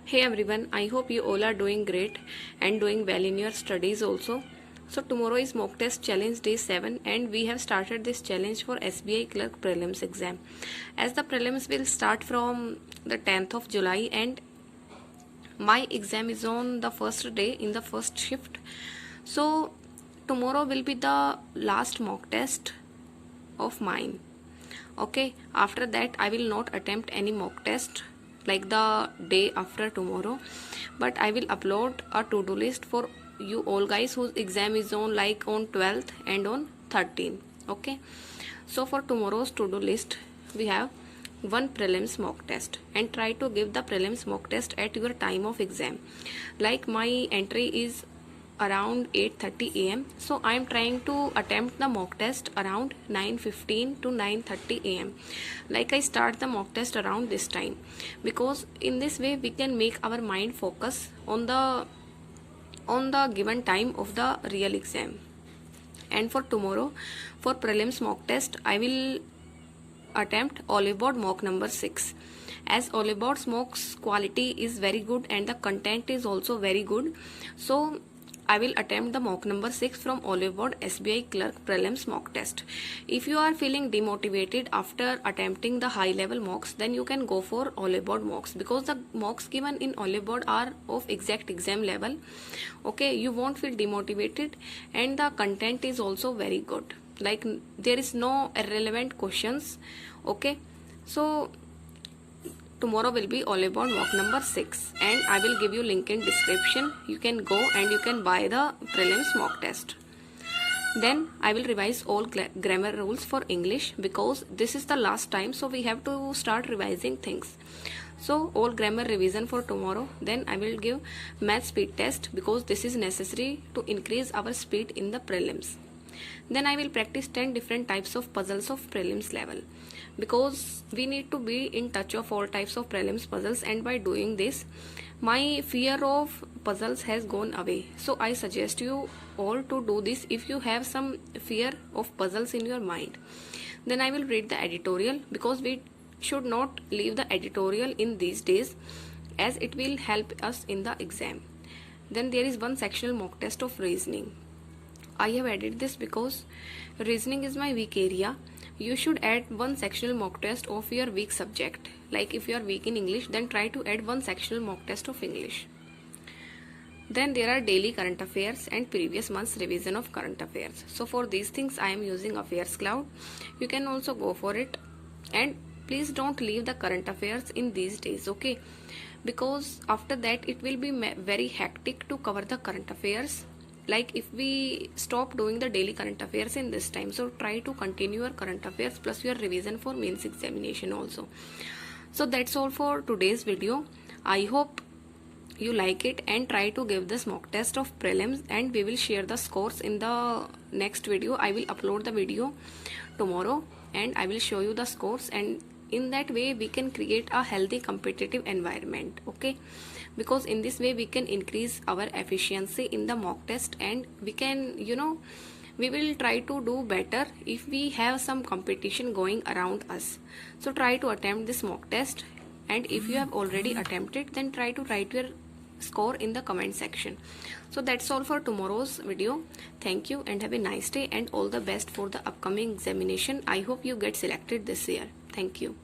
Hey everyone, I hope you all are doing great and doing well in your studies also. So tomorrow is mock test challenge day 7 and we have started this challenge for SBI clerk prelims exam. As the prelims will start from the 10th of July and my exam is on the first day in the first shift. So tomorrow will be the last mock test of mine. Okay, after that I will not attempt any mock test like the day after tomorrow, but I will upload a to-do list for you all guys whose exam is on like on 12th and on 13th. Okay, so for tomorrow's to-do list we have one prelims mock test and try to give the prelims mock test at your time of exam. Like my entry is around 8:30 am, so I am trying to attempt the mock test around 9:15 to 9:30 am. Like I start the mock test around this time, because in this way we can make our mind focus on the given time of the real exam. And for tomorrow, for prelims mock test, I will attempt Olive Board mock number 6. As Olive Board's mock's quality is very good and the content is also very good, so I will attempt the mock number 6 from Olive Board SBI clerk prelims mock test. If you are feeling demotivated after attempting the high level mocks, then you can go for Olive Board mocks, because the mocks given in Olive Board are of exact exam level. Okay, you won't feel demotivated and the content is also very good. Like there is no irrelevant questions. Okay, so tomorrow will be Olive Board mock number 6 and I will give you link in description. You can go and you can buy the prelims mock test. Then I will revise all grammar rules for English, because this is the last time, so we have to start revising things. So all grammar revision for tomorrow. Then I will give math speed test, because this is necessary to increase our speed in the prelims. Then I will practice 10 different types of puzzles of prelims level, because we need to be in touch of all types of prelims puzzles, and by doing this my fear of puzzles has gone away. So I suggest you all to do this if you have some fear of puzzles in your mind. Then I will read the editorial, because we should not leave the editorial in these days, as it will help us in the exam. Then there is one sectional mock test of reasoning. I have added this because reasoning is my weak area. You should add one sectional mock test of your weak subject. Like if you are weak in English, then try to add one sectional mock test of English. Then there are daily current affairs and previous month's revision of current affairs. So for these things I am using Affairs Cloud. You can also go for it, and please don't leave the current affairs in these days, okay? Because after that it will be very hectic to cover the current affairs. Like if we stop doing the daily current affairs in this time, so try to continue your current affairs plus your revision for mains examination also. So that's all for today's video. I hope you like it and try to give this mock test of prelims, and we will share the scores in the next video. I will upload the video tomorrow and I will show you the scores, and in that way we can create a healthy competitive environment. Okay, because in this way we can increase our efficiency in the mock test, and we can, we will try to do better if we have some competition going around us. So try to attempt this mock test, and if you have already attempted, then try to write your score in the comment section. So that's all for tomorrow's video. Thank you and have a nice day, and all the best for the upcoming examination. I hope you get selected this year. Thank you.